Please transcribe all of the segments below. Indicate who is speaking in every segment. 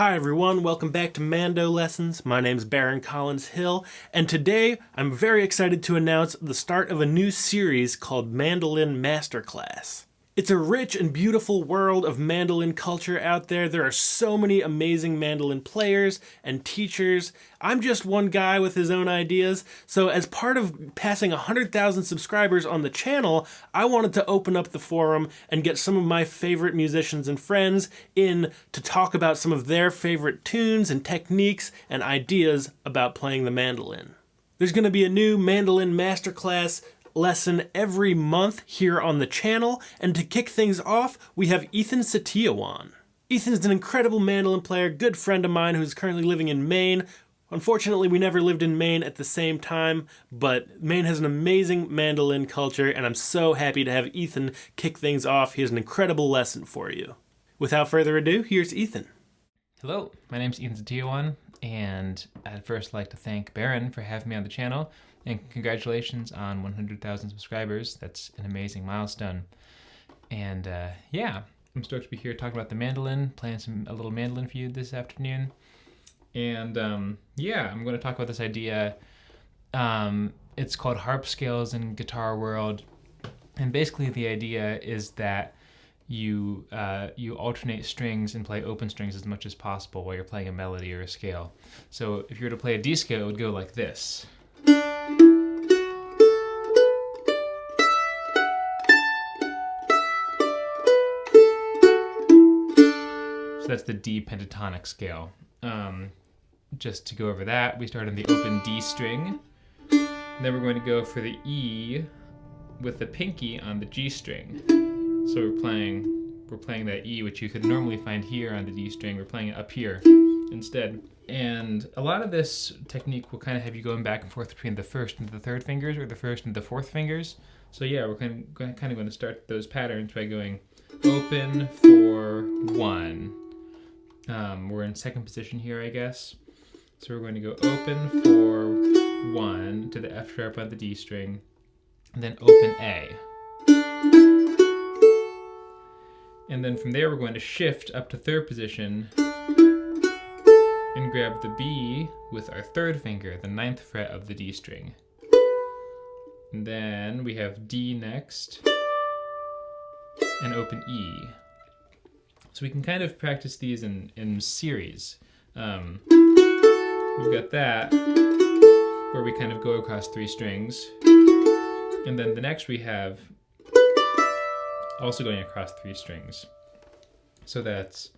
Speaker 1: Hi everyone, welcome back to Mando Lessons. My name's Baron Collins Hill, and today I'm very excited to announce the start of a new series called Mandolin Masterclass. It's a rich and beautiful world of mandolin culture out there. There are so many amazing mandolin players and teachers. I'm just one guy with his own ideas, so as part of passing 100,000 subscribers on the channel, I wanted to open up the forum and get some of my favorite musicians and friends in to talk about some of their favorite tunes and techniques and ideas about playing the mandolin. There's going to be a new mandolin masterclass lesson every month here on the channel, and to kick things off, we have Ethan Setiawan. Ethan's an incredible mandolin player, good friend of mine who's currently living in Maine. Unfortunately, we never lived in Maine at the same time, but Maine has an amazing mandolin culture, and I'm so happy to have Ethan kick things off. He has an incredible lesson for you. Without further ado, here's Ethan.
Speaker 2: Hello, my name's Ethan Setiawan, and I'd first like to thank Baron for having me on the channel, and congratulations on 100,000 subscribers. That's an amazing milestone. And I'm stoked to be here talking about the mandolin, playing a little mandolin for you this afternoon. And I'm going to talk about this idea. It's called harp scales in guitar world, and basically the idea is that you alternate strings and play open strings as much as possible while you're playing a melody or a scale. So if you were to play a D scale, it would go like this. So that's the D pentatonic scale. Just to go over that, we start on the open D string. And then we're going to go for the E with the pinky on the G string. So we're playing that E, which you could normally find here on the D string. We're playing it up here instead. And a lot of this technique will kind of have you going back and forth between the first and the third fingers, or the first and the fourth fingers. So yeah, we're kind of going to start those patterns by going open, 4, 1. We're in second position here, I guess. So we're going to go open, 4, 1 to the F sharp on the D string, and then open A. And then from there we're going to shift up to third position and grab the B with our third finger, the 9th fret of the D string. And then we have D next, and open E. So we can kind of practice these in series. We've got that, where we kind of go across 3 strings. And then the next we have also going across 3 strings. So that's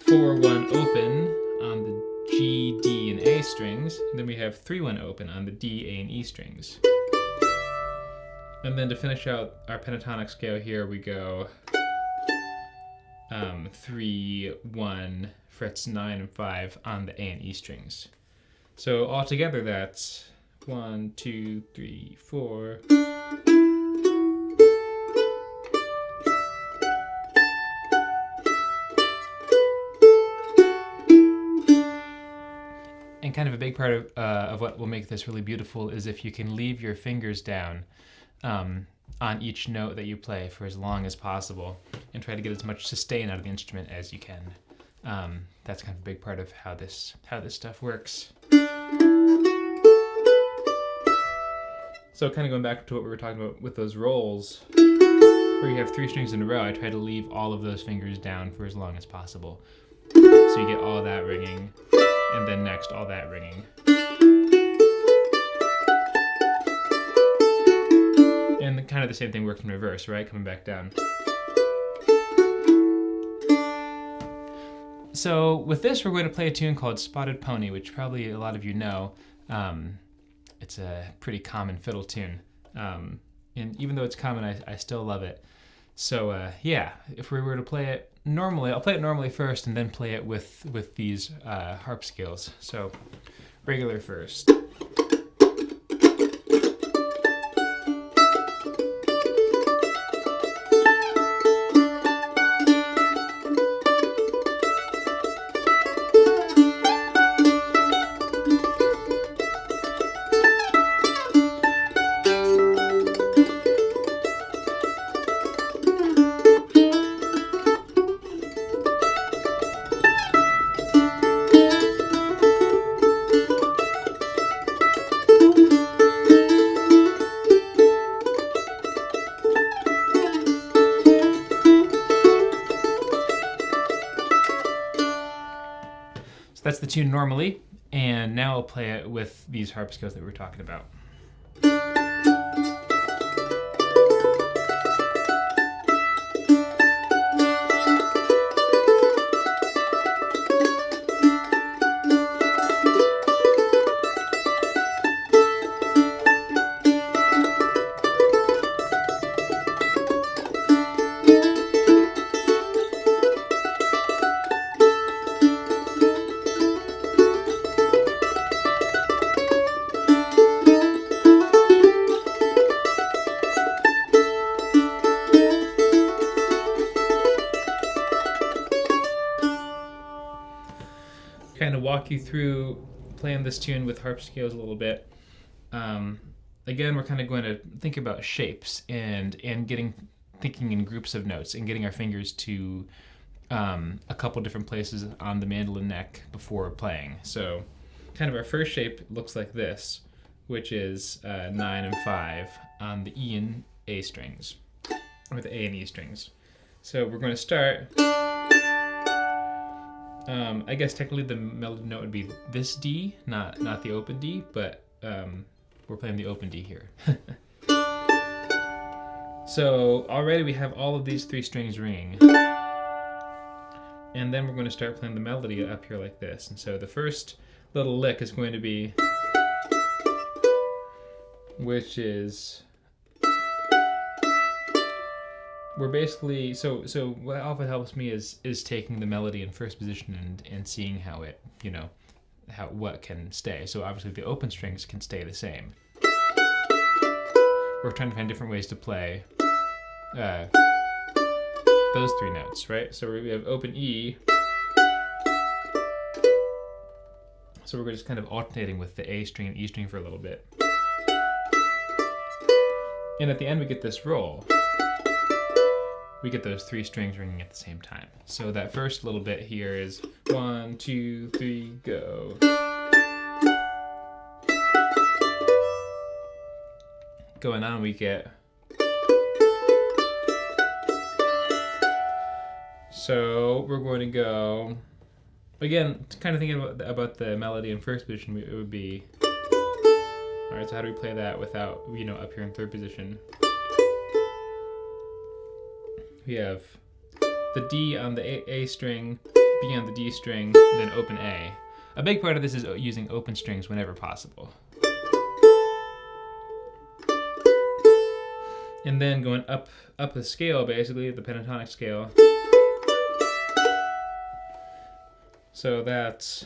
Speaker 2: 4, 1 open on the G, D, and A strings. And then we have 3, 1 open on the D, A, and E strings. And then to finish out our pentatonic scale here, we go 3, 1, frets 9 and 5 on the A and E strings. So altogether that's 1, 2, 3, 4. And kind of a big part of what will make this really beautiful is if you can leave your fingers down on each note that you play for as long as possible and try to get as much sustain out of the instrument as you can. That's kind of a big part of how this stuff works. So kind of going back to what we were talking about with those rolls, where you have 3 strings in a row, I try to leave all of those fingers down for as long as possible. So you get all that ringing, and then next all that ringing. And kind of the same thing works in reverse, right? Coming back down. So with this, we're going to play a tune called Spotted Pony, which probably a lot of you know. It's a pretty common fiddle tune. And even though it's common, I still love it. So if we were to play it normally, I'll play it normally first and then play it with these harp scales. So regular first. So that's the tune normally, and now I'll play it with these harp scales that we were talking about. Kind of walk you through playing this tune with harp scales a little bit. Again, we're kind of going to think about shapes and thinking in groups of notes and getting our fingers to a couple different places on the mandolin neck before playing. So kind of our first shape looks like this, which is 9 and 5 on the E and A strings, or the A and E strings. So we're going to start. I guess technically the melody note would be this D, not the open D, but we're playing the open D here. So already we have all of these 3 strings ringing. And then we're going to start playing the melody up here like this. And so the first little lick is going to be, which is, we're basically, so what often helps me is taking the melody in first position and seeing how it, what can stay. So obviously the open strings can stay the same. We're trying to find different ways to play those 3 notes, right? So we have open E. So we're just kind of alternating with the A string and E string for a little bit. And at the end we get this roll. We get those 3 strings ringing at the same time. So that first little bit here is 1, 2, 3, go. Going on, we get. So we're going to go, again, kind of thinking about the melody in first position, it would be, all right, so how do we play that without, up here in third position? We have the D on the A string, B on the D string, and then open A. A big part of this is using open strings whenever possible. And then going up the scale, basically, the pentatonic scale. So that's,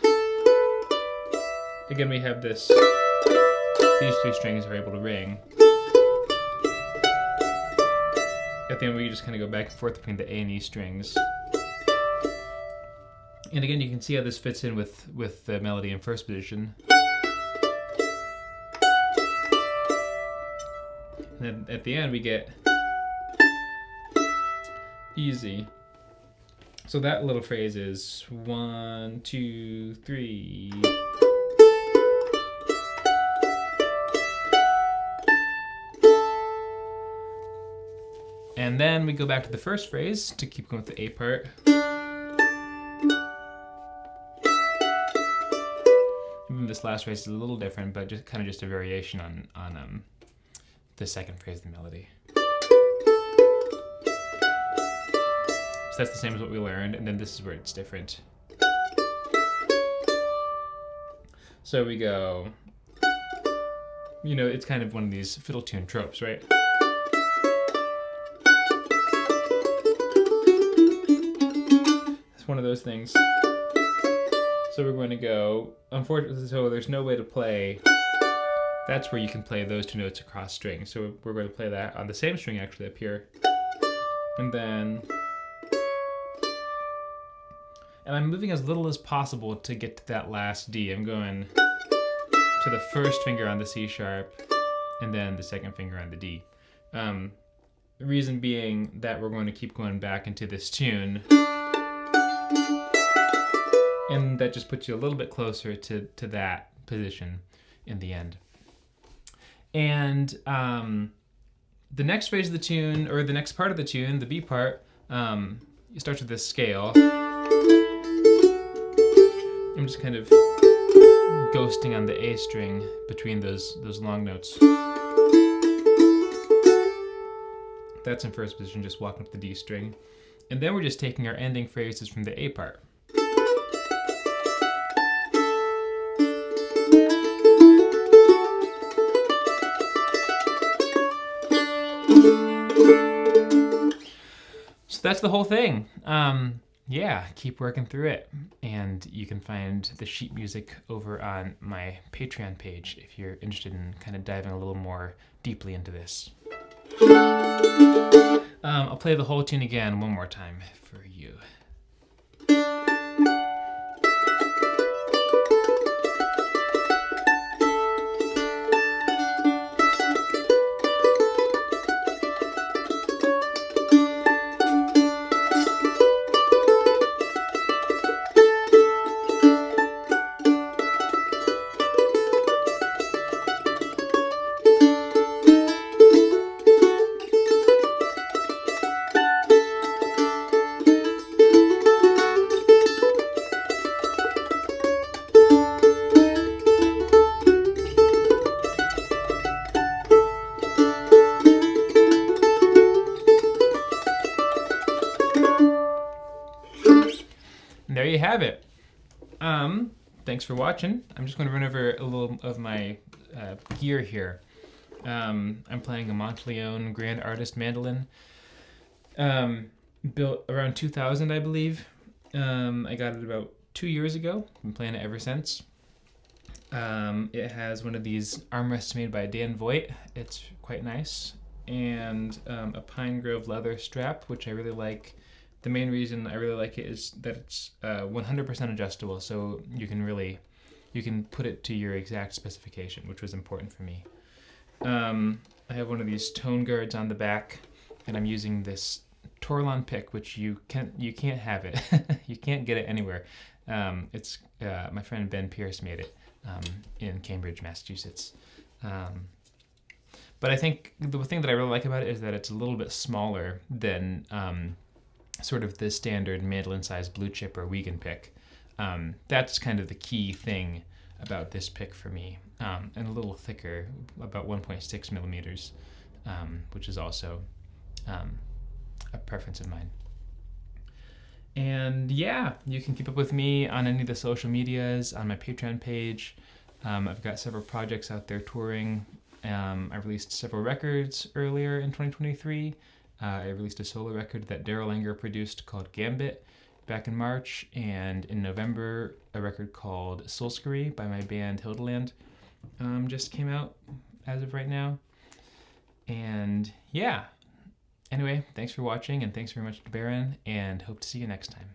Speaker 2: again, we have this, these 3 strings are able to ring. At the end, we just kind of go back and forth between the A and E strings. And again, you can see how this fits in with the melody in first position. And then at the end, we get easy. So that little phrase is 1, 2, 3. And then we go back to the first phrase to keep going with the A part. Even this last phrase is a little different, but just a variation on the second phrase of the melody. So that's the same as what we learned, and then this is where it's different. So we go, it's kind of one of these fiddle tune tropes, right? It's one of those things. So we're going to go, unfortunately, so there's no way to play, that's where you can play those 2 notes across strings. So we're going to play that on the same string actually up here. And then, and I'm moving as little as possible to get to that last D. I'm going to the first finger on the C sharp and then the second finger on the D. The reason being that we're going to keep going back into this tune. And that just puts you a little bit closer to that position in the end. And the next phrase of the tune, or the next part of the tune, the B part, it starts with this scale. I'm just kind of ghosting on the A string between those long notes. That's in first position, just walking up the D string. And then we're just taking our ending phrases from the A part. So that's the whole thing. Yeah, keep working through it. And you can find the sheet music over on my Patreon page if you're interested in kind of diving a little more deeply into this. I'll play the whole tune again one more time for you. And there you have it. Thanks for watching. I'm just going to run over a little of my gear here. I'm playing a Mandolin Grand Artist mandolin, built around 2000, I believe. I got it about 2 years ago. I've been playing it ever since. It has one of these armrests made by Dan Voigt. It's quite nice. And a pine grove leather strap, which I really like. The main reason I really like it is that it's 100% adjustable, so you can put it to your exact specification, which was important for me. I have one of these tone guards on the back, and I'm using this Torlon pick, which you can't have it. You can't get it anywhere. It's my friend Ben Pierce made it in Cambridge, Massachusetts. But I think the thing that I really like about it is that it's a little bit smaller than sort of the standard mandolin-sized blue chip or Wiegand pick. That's kind of the key thing about this pick for me. And a little thicker, about 1.6 millimeters, which is also a preference of mine. And yeah, you can keep up with me on any of the social medias, on my Patreon page. I've got several projects out there touring. I released several records earlier in 2023. I released a solo record that Daryl Langer produced called Gambit back in March, and in November a record called Soulscary by my band Hildeland just came out as of right now. And yeah, anyway, thanks for watching, and thanks very much to Baron, and hope to see you next time.